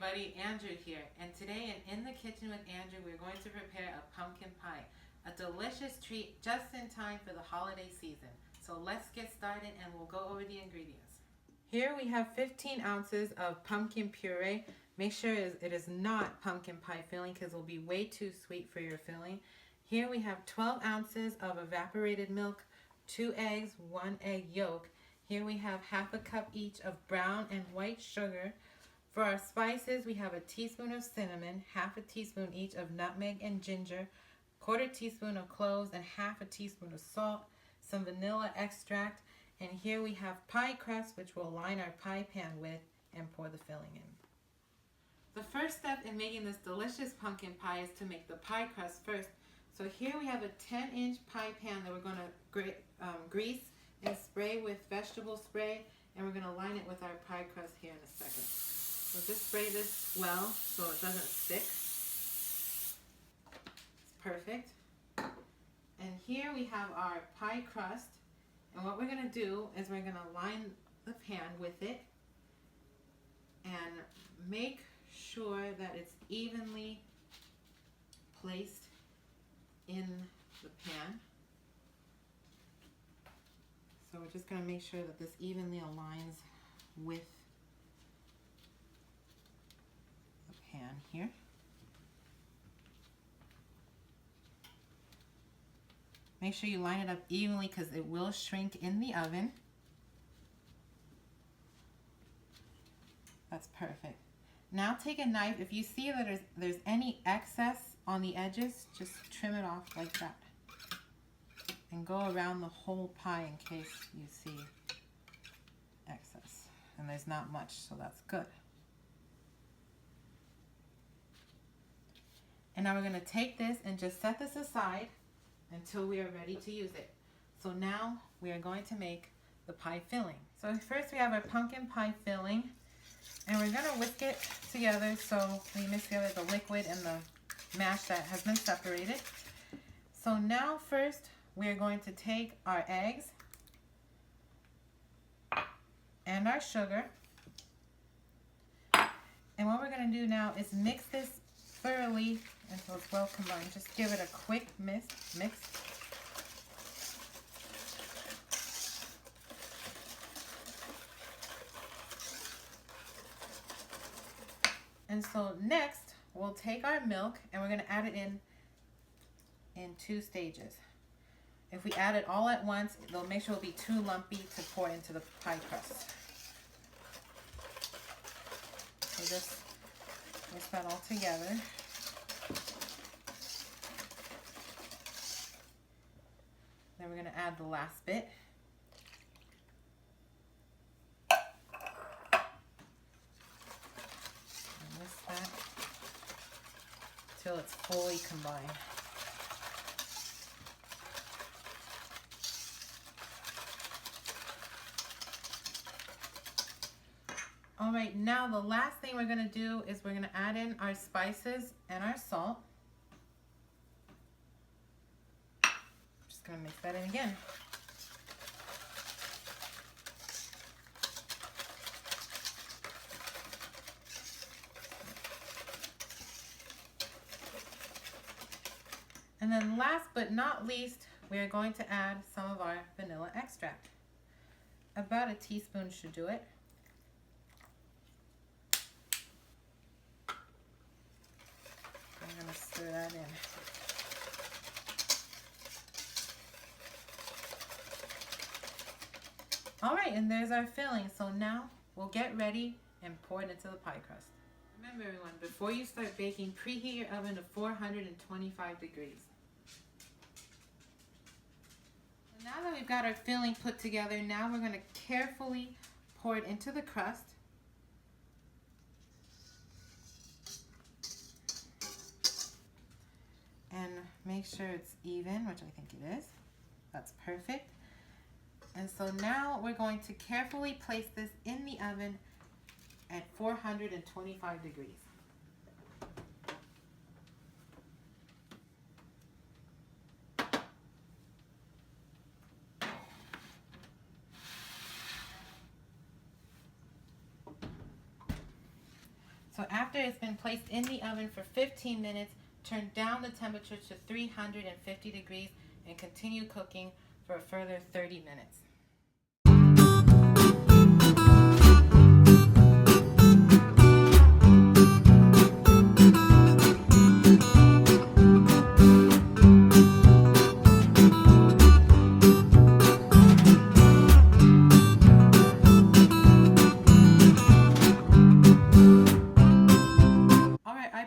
everybody, Andrew here, and today in the kitchen with Andrew we're going to prepare a pumpkin pie, a delicious treat just in time for the holiday season. So let's get started and we'll go over the ingredients. Here we have 15 ounces of pumpkin puree. Make sure it is not pumpkin pie filling because it will be way too sweet for your filling. Here we have 12 ounces of evaporated milk, 2 eggs, 1 egg yolk. Here we have half a cup each of brown and white sugar. For our spices, we have a teaspoon of cinnamon, half a teaspoon each of nutmeg and ginger, quarter teaspoon of cloves, and half a teaspoon of salt, some vanilla extract, and here we have pie crust, which we'll line our pie pan with and pour the filling in. The first step in making this delicious pumpkin pie is to make the pie crust first. So here we have a 10-inch pie pan that we're going to grease and spray with vegetable spray, and we're going to line it with our pie crust here in a second. So just spray this well so it doesn't stick. It's perfect. And here we have our pie crust. And what we're going to do is we're going to line the pan with it and make sure that it's evenly placed in the pan. So we're just going to make sure that this evenly aligns with pan here. Make sure you line it up evenly because it will shrink in the oven. That's perfect. Now take a knife. If you see that there's any excess on the edges, just trim it off like that. And go around the whole pie in case you see excess. And there's not much, so that's good. And now we're going to take this and just set this aside until we are ready to use it. So now we are going to make the pie filling. So first we have our pumpkin pie filling, and we're going to whisk it together so we mix together the liquid and the mash that has been separated. So now first we are going to take our eggs and our sugar, and what we're going to do now is mix this thoroughly until it's well combined. Just give it a quick mix. And so next we'll take our milk and we're going to add it in 2 stages. If we add it all at once, it'll make sure it'll be too lumpy to pour into the pie crust. So just mix that all together. Then we're going to add the last bit. And whisk that until it's fully combined. All right, now the last thing we're going to do is we're going to add in our spices and our salt. Just going to mix that in again. And then last but not least, we are going to add some of our vanilla extract. About a teaspoon should do it. I'm going to stir that in. All right, and there's our filling. So now we'll get ready and pour it into the pie crust. Remember everyone, before you start baking, preheat your oven to 425 degrees. So now that we've got our filling put together, now we're going to carefully pour it into the crust. And make sure it's even, which I think it is. That's perfect. And so now we're going to carefully place this in the oven at 425 degrees. So after it's been placed in the oven for 15 minutes, turn down the temperature to 350 degrees and continue cooking for a further 30 minutes.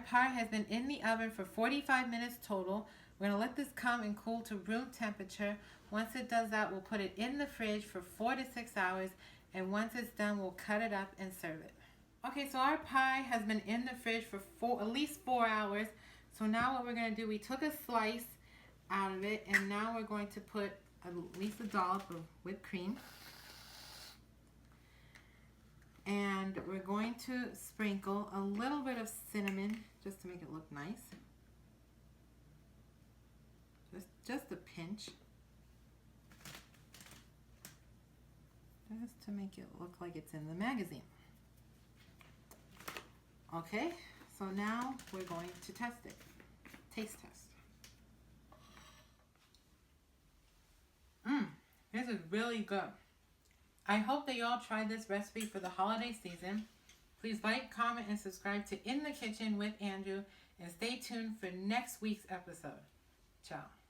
Pie has been in the oven for 45 minutes total. We're going to let this come and cool to room temperature. Once it does that, we'll put it in the fridge for 4 to 6 hours, and once it's done, we'll cut it up and serve it. Okay, so our pie has been in the fridge for at least 4 hours. So now what we're going to do, we took a slice out of it, and now we're going to put at least a dollop of whipped cream. And we're going to sprinkle a little bit of cinnamon just to make it look nice. Just a pinch. Just to make it look like it's in the magazine. Okay, so now we're going to test it. Taste test. This is really good. I hope that you all try this recipe for the holiday season. Please like, comment, and subscribe to In the Kitchen with Andrew, and stay tuned for next week's episode. Ciao.